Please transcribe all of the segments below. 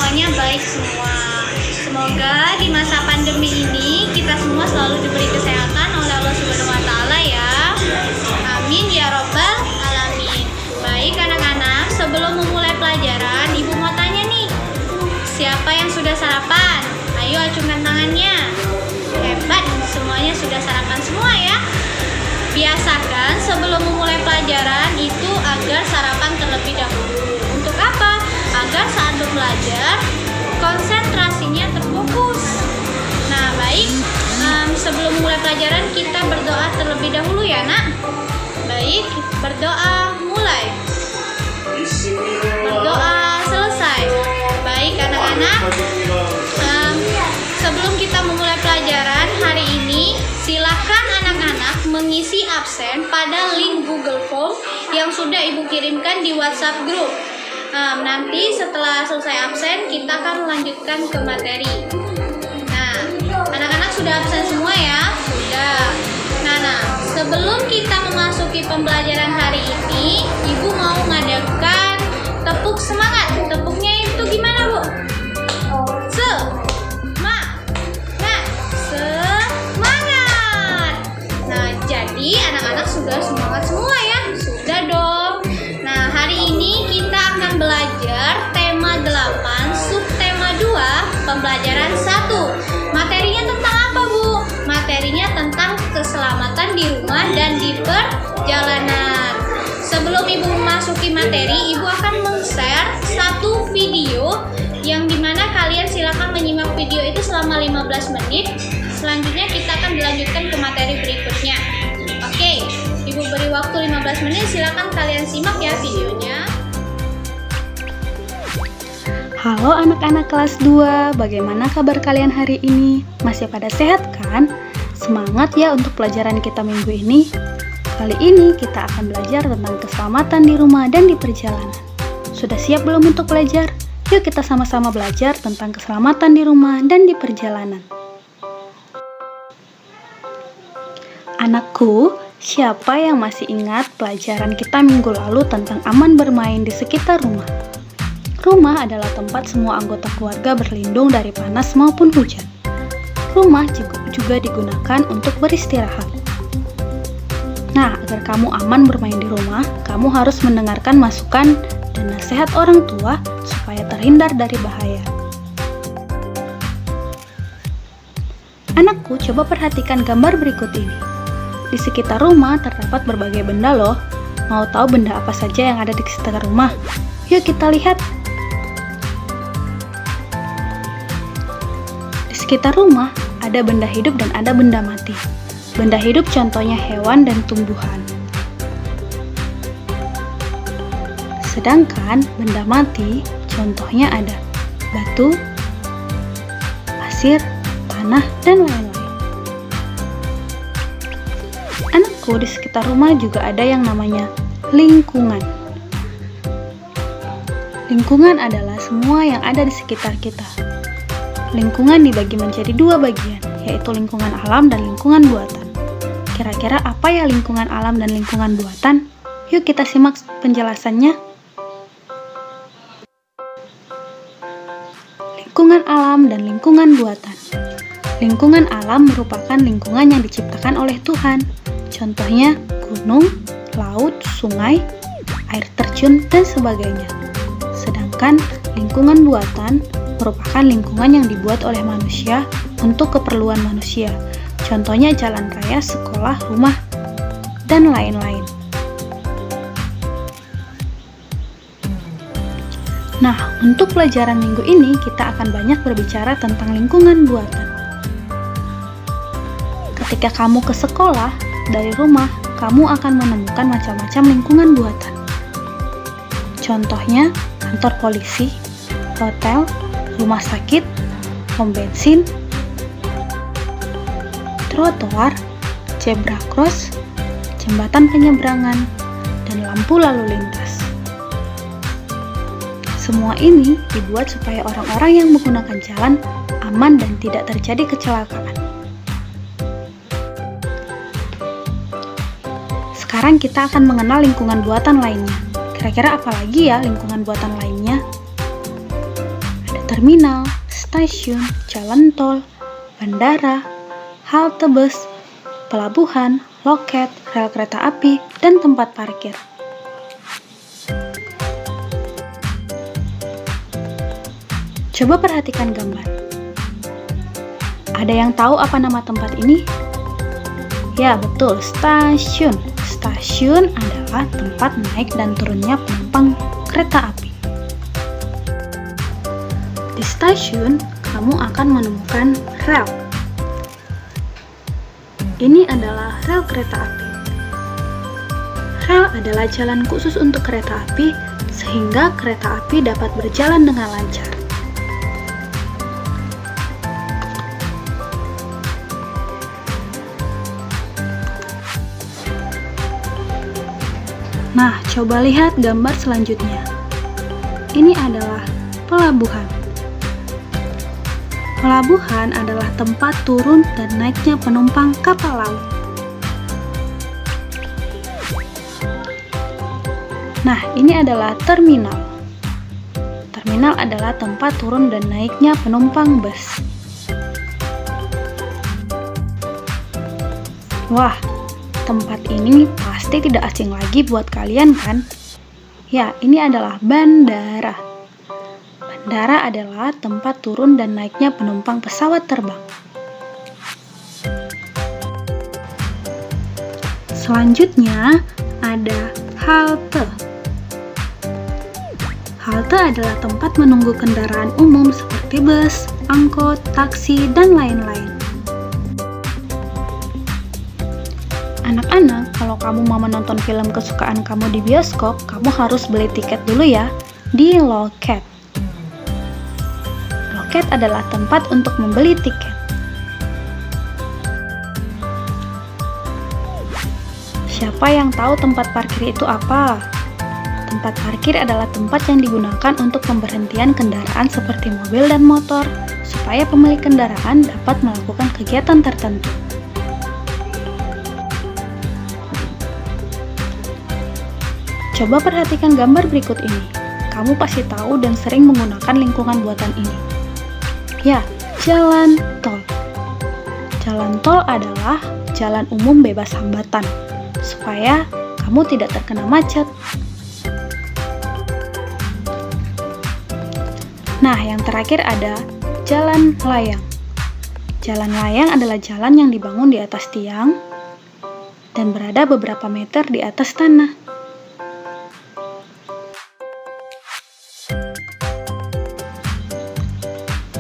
semuanya baik semua. Semoga di masa pandemi ini kita semua selalu diberi kesehatan oleh Allah Subhanahu wa taala ya. Amin ya robbal alamin. Baik anak-anak, sebelum memulai pelajaran, Ibu mau tanya nih. Siapa yang sudah sarapan? Ayo acungkan tangannya. Hebat, semuanya sudah sarapan semua ya. Biasakan sebelum memulai pelajaran itu agar sarapan terlebih dahulu. Untuk apa? Agar saat belajar konsentrasinya terfokus. Nah, baik. Sebelum mulai pelajaran kita berdoa terlebih dahulu ya, Nak. Baik, berdoa mulai. Berdoa selesai. Baik anak-anak. Sebelum kita memulai pelajaran hari ini, silakan anak-anak mengisi absen pada link Google Form yang sudah Ibu kirimkan di WhatsApp group. Nanti setelah selesai absen, kita akan melanjutkan ke materi. Nah, anak-anak sudah absen semua ya? Sudah. Nah, sebelum kita memasuki pembelajaran hari ini, Ibu mau mengadakan tepuk semangat. Tepuknya itu gimana, Bu? Semangat. Nah, jadi anak-anak sudah semangat semua ya? Sudah dong. Nah, hari ini kita akan belajar tema 8, subtema 2, pembelajaran 1. Materinya tentang apa, Bu? Materinya tentang keselamatan di rumah dan di perjalanan. Sebelum Ibu memasuki materi, Ibu akan men-share satu video yang dimana kalian silakan menyimak video itu selama 15 menit. Selanjutnya kita akan dilanjutkan ke materi berikutnya. Oke, Ibu beri waktu 15 menit, silakan kalian simak ya videonya. Halo anak-anak kelas 2, bagaimana kabar kalian hari ini? Masih pada sehat kan? Semangat ya untuk pelajaran kita minggu ini. Kali ini kita akan belajar tentang keselamatan di rumah dan di perjalanan. Sudah siap belum untuk belajar? Yuk kita sama-sama belajar tentang keselamatan di rumah dan di perjalanan. Anakku, siapa yang masih ingat pelajaran kita minggu lalu tentang aman bermain di sekitar rumah? Rumah adalah tempat semua anggota keluarga berlindung dari panas maupun hujan. Rumah juga digunakan untuk beristirahat. Nah, agar kamu aman bermain di rumah, kamu harus mendengarkan masukan dan nasihat orang tua supaya terhindar dari bahaya. Anakku, coba perhatikan gambar berikut ini. Di sekitar rumah terdapat berbagai benda loh. Mau tahu benda apa saja yang ada di sekitar rumah? Yuk kita lihat. Di sekitar rumah ada benda hidup dan ada benda mati. Benda hidup contohnya hewan dan tumbuhan. Sedangkan benda mati contohnya ada batu, pasir, tanah, dan lain-lain. Anakku, di sekitar rumah juga ada yang namanya lingkungan. Lingkungan adalah semua yang ada di sekitar kita. Lingkungan dibagi menjadi dua bagian, yaitu lingkungan alam dan lingkungan buatan. Kira-kira apa ya lingkungan alam dan lingkungan buatan? Yuk kita simak penjelasannya. Lingkungan alam dan lingkungan buatan. Lingkungan alam merupakan lingkungan yang diciptakan oleh Tuhan. Contohnya gunung, laut, sungai, air terjun, dan sebagainya. Sedangkan lingkungan buatan merupakan lingkungan yang dibuat oleh manusia untuk keperluan manusia. Contohnya jalan raya, sekolah, rumah, dan lain-lain. Nah, untuk pelajaran minggu ini kita akan banyak berbicara tentang lingkungan buatan. Ketika kamu ke sekolah, dari rumah, kamu akan menemukan macam-macam lingkungan buatan. Contohnya, kantor polisi, hotel, rumah sakit, pom bensin, trotoar, zebra cross, jembatan penyeberangan, dan lampu lalu lintas. Semua ini dibuat supaya orang-orang yang menggunakan jalan aman dan tidak terjadi kecelakaan. Sekarang kita akan mengenal lingkungan buatan lainnya. Kira-kira apa lagi ya lingkungan buatan lainnya? Ada terminal, stasiun, jalan tol, bandara, halte bus, pelabuhan, loket, rel kereta api, dan tempat parkir. Coba perhatikan gambar. Ada yang tahu apa nama tempat ini? Ya, betul, stasiun. Stasiun adalah tempat naik dan turunnya penumpang kereta api. Di stasiun, kamu akan menemukan rel. Ini adalah rel kereta api. Rel adalah jalan khusus untuk kereta api, sehingga kereta api dapat berjalan dengan lancar. Nah, coba lihat gambar selanjutnya. Ini adalah pelabuhan. Pelabuhan adalah tempat turun dan naiknya penumpang kapal laut. Nah, ini adalah terminal. Terminal adalah tempat turun dan naiknya penumpang bus. Wah, tempat ini pasti tidak asing lagi buat kalian kan? Ya, ini adalah bandara. Bandara adalah tempat turun dan naiknya penumpang pesawat terbang. Selanjutnya ada halte. Halte adalah tempat menunggu kendaraan umum seperti bus, angkot, taksi, dan lain-lain. Anak-anak, kalau kamu mau menonton film kesukaan kamu di bioskop, kamu harus beli tiket dulu ya, di loket. Loket adalah tempat untuk membeli tiket. Siapa yang tahu tempat parkir itu apa? Tempat parkir adalah tempat yang digunakan untuk pemberhentian kendaraan seperti mobil dan motor, supaya pemilik kendaraan dapat melakukan kegiatan tertentu. Coba perhatikan gambar berikut ini. Kamu pasti tahu dan sering menggunakan lingkungan buatan ini. Ya, jalan tol. Jalan tol adalah jalan umum bebas hambatan, supaya kamu tidak terkena macet. Nah, yang terakhir ada jalan layang. Jalan layang adalah jalan yang dibangun di atas tiang dan berada beberapa meter di atas tanah.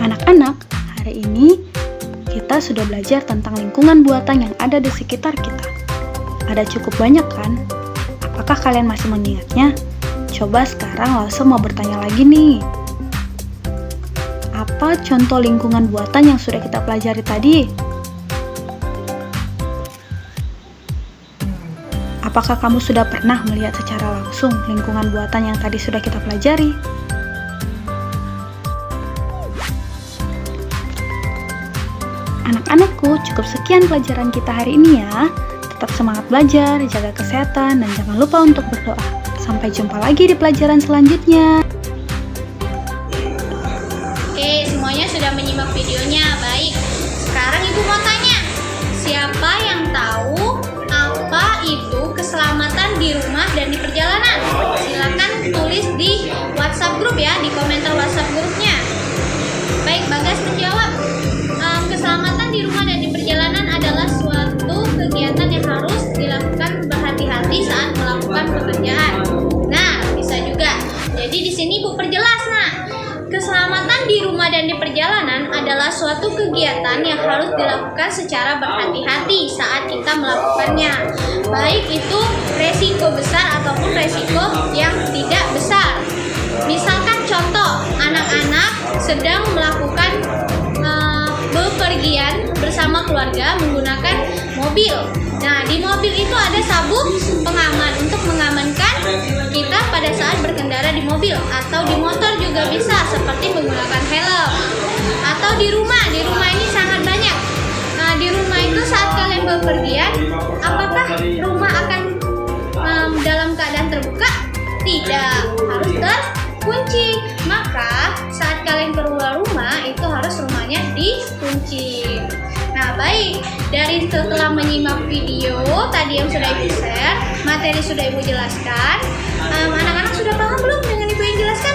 Anak-anak, hari ini kita sudah belajar tentang lingkungan buatan yang ada di sekitar kita. Ada cukup banyak kan? Apakah kalian masih mengingatnya? Coba sekarang langsung mau bertanya lagi nih. Apa contoh lingkungan buatan yang sudah kita pelajari tadi? Apakah kamu sudah pernah melihat secara langsung lingkungan buatan yang tadi sudah kita pelajari? Anak-anakku, cukup sekian pelajaran kita hari ini ya. Tetap semangat belajar, jaga kesehatan, dan jangan lupa untuk berdoa. Sampai jumpa lagi di pelajaran selanjutnya. Oke, semuanya sudah menyimak videonya. Baik, sekarang Ibu mau tanya, siapa yang tahu apa itu keselamatan di rumah dan di perjalanan? Silakan tulis di WhatsApp grup ya, di komentar WhatsApp grupnya. Baik, Bagas menjawab. Keselamatan di rumah dan di perjalanan adalah suatu kegiatan yang harus dilakukan berhati-hati saat melakukan pekerjaan. Nah, bisa juga. Jadi di sini Ibu perjelas. Nah, keselamatan di rumah dan di perjalanan adalah suatu kegiatan yang harus dilakukan secara berhati-hati saat kita melakukannya. Baik itu resiko besar ataupun resiko yang tidak besar. Misalkan contoh, anak-anak sedang melakukan bepergian bersama keluarga menggunakan mobil. Nah, di mobil itu ada sabuk pengaman untuk mengamankan kita pada saat berkendara di mobil, atau di motor juga bisa seperti menggunakan helm. Atau di rumah ini sangat banyak. Nah, di rumah itu saat kalian bepergian, apakah rumah akan dalam keadaan terbuka? Tidak, harus terkunci. Maka saat kalian keluar semuanya dikunci. Nah, baik, dari setelah menyimak video tadi yang sudah Ibu share, materi sudah Ibu jelaskan, anak-anak sudah paham belum dengan Ibu yang jelaskan?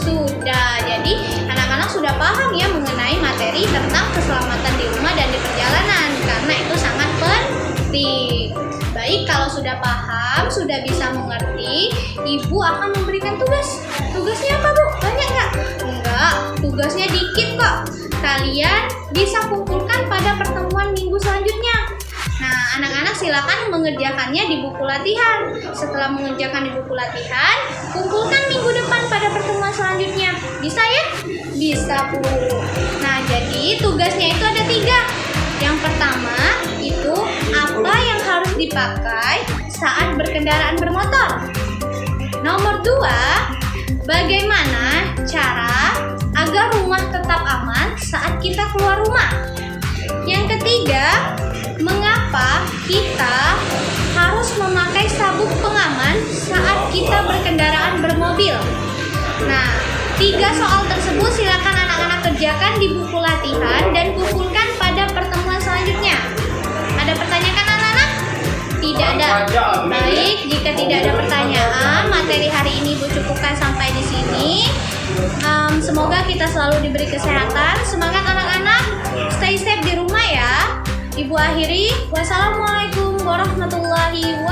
Sudah, jadi anak-anak sudah paham ya mengenai materi tentang keselamatan di rumah dan di perjalanan, karena itu sangat penting. Baik, kalau sudah paham, sudah bisa mengerti, Ibu akan memberikan tugas. Tugasnya apa, Bu? Banyak nggak? Enggak, tugasnya dikit kok. Kalian bisa kumpulkan pada pertemuan minggu selanjutnya. Nah, anak-anak silakan mengerjakannya di buku latihan. Setelah mengerjakan di buku latihan, kumpulkan minggu depan pada pertemuan selanjutnya. Bisa ya? Bisa, Bu. Nah, jadi tugasnya itu ada 3. Yang pertama, itu apa yang harus dipakai saat berkendaraan bermotor. Nomor 2, bagaimana cara agar rumah tetap aman saat kita keluar rumah. Yang ketiga, mengapa kita harus memakai sabuk pengaman saat kita berkendaraan bermobil. Nah, 3 soal tersebut silakan anak-anak kerjakan di buku latihan dan kumpulkan pada pertemuan selanjutnya. Ada pertanyaan kan anak-anak? Tidak ada. Baik, jika tidak ada pertanyaan, materi hari ini Ibu cukupkan sampai di sini. Semoga kita selalu diberi kesehatan. Semangat anak-anak, stay safe di rumah ya. Ibu akhiri, wassalamualaikum warahmatullahi wabarakatuh.